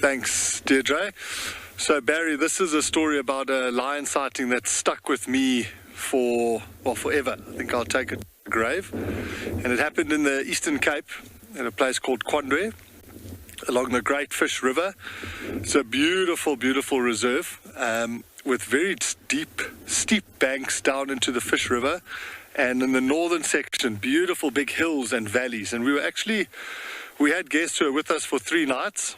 Thanks, Deirdre. So, Barry, this is a story about a lion sighting that stuck with me forever. I think I'll take it to the grave. And it happened in the Eastern Cape, at a place called Quandre, along the Great Fish River. It's a beautiful, beautiful reserve with very steep banks down into the Fish River. And in the northern section, beautiful big hills and valleys. And we had guests who were with us for 3 nights.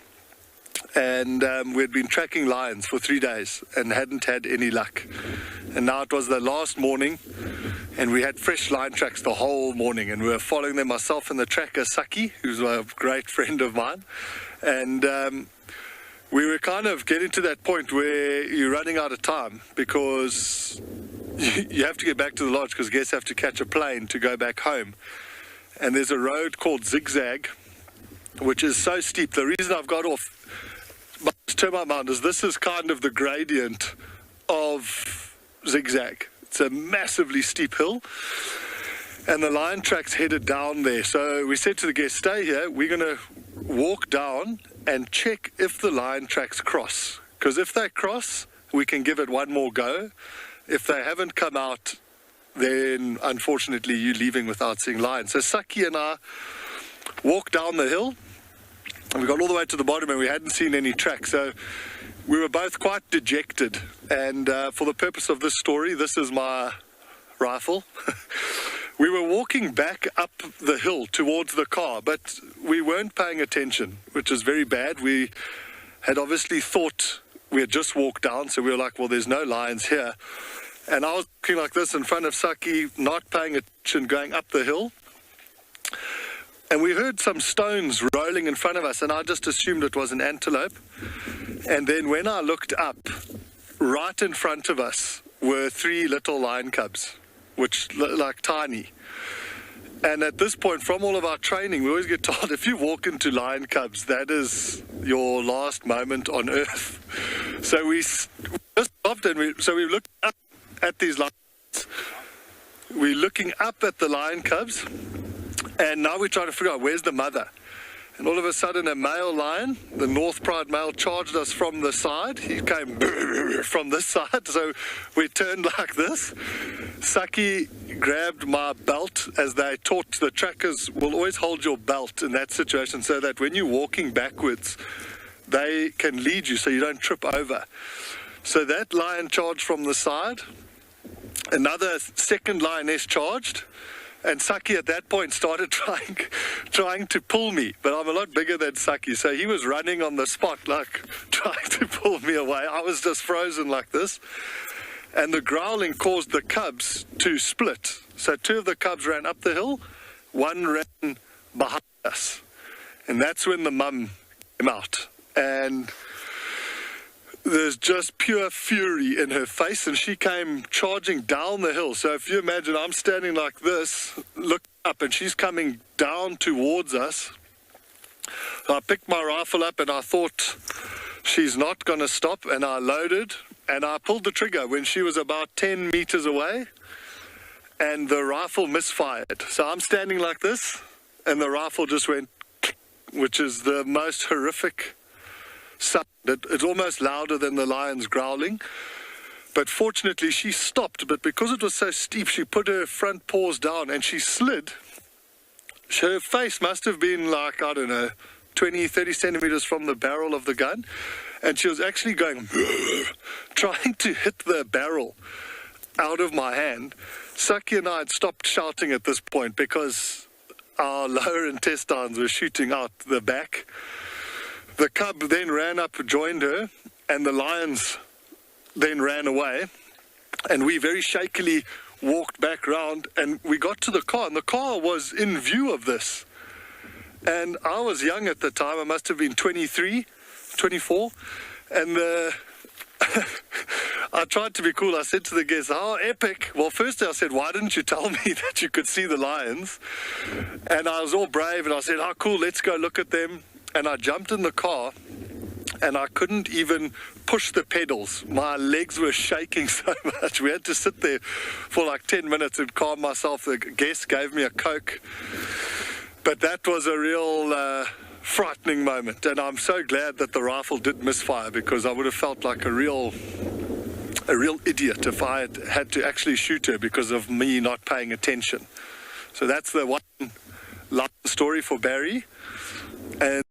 And we had been tracking lions for 3 days and hadn't had any luck. And now it was the last morning, and we had fresh lion tracks the whole morning, and we were following them, myself and the tracker Saki, who's a great friend of mine. And we were kind of getting to that point where you're running out of time, because you have to get back to the lodge because guests have to catch a plane to go back home. And there's a road called Zigzag, which is so steep. The reason I've got off Termite Mound is this is kind of the gradient of Zigzag. It's a massively steep hill, and the lion tracks headed down there. So we said to the guests, stay here, we're going to walk down and check if the lion tracks cross, because if they cross, we can give it one more go. If they haven't come out, then unfortunately you're leaving without seeing lions. So Saki and I walked down the hill, and we got all the way to the bottom, and we hadn't seen any tracks. So we were both quite dejected. And for the purpose of this story, this is my rifle. We were walking back up the hill towards the car, but we weren't paying attention, which is very bad. We had obviously thought we had just walked down, so we were like, well, there's no lions here. And I was looking like this in front of Saki, not paying attention, going up the hill. And we heard some stones rolling in front of us, and I just assumed it was an antelope. And then when I looked up, right in front of us were 3 little lion cubs, which look like tiny. And at this point, from all of our training, we always get told, if you walk into lion cubs, that is your last moment on earth. So we just stopped, and we looked up at these lions. We're looking up at the lion cubs. And now we're trying to figure out where's the mother. And all of a sudden a male lion, the North Pride male, charged us from the side. He came from this side, so we turned like this. Saki grabbed my belt, as they taught the trackers will always hold your belt in that situation so that when you're walking backwards, they can lead you so you don't trip over. So that lion charged from the side. Another second lioness charged. And Saki at that point started trying to pull me, but I'm a lot bigger than Saki, so he was running on the spot, like trying to pull me away. I was just frozen like this, and the growling caused the cubs to split. So 2 of the cubs ran up the hill, 1 ran behind us, and that's when the mum came out. And there's just pure fury in her face, and she came charging down the hill. So if you imagine, I'm standing like this, look up, and she's coming down towards us. So I picked my rifle up, and I thought, she's not going to stop, and I loaded, and I pulled the trigger when she was about 10 meters away, and the rifle misfired. So I'm standing like this, and the rifle just went, which is the most horrific sound. It's almost louder than the lion's growling. But fortunately she stopped, but because it was so steep, she put her front paws down and she slid. Her face must have been like, I don't know, 20-30 centimeters from the barrel of the gun, and she was actually going trying to hit the barrel out of my hand. Saki and I had stopped shouting at this point because our lower intestines were shooting out the back. The cub then ran up, joined her, and the lions then ran away. And we very shakily walked back round, and we got to the car, and the car was in view of this. And I was young at the time. I must have been 23, 24. And I tried to be cool. I said to the guests, how epic. Well, first I said, why didn't you tell me that you could see the lions? And I was all brave, and I said, how cool, let's go look at them. And I jumped in the car, and I couldn't even push the pedals. My legs were shaking so much. We had to sit there for like 10 minutes and calm myself. The guest gave me a Coke. But that was a real frightening moment, and I'm so glad that the rifle did misfire, because I would have felt like a real idiot if I had to actually shoot her because of me not paying attention. So that's the one life story for Barry. And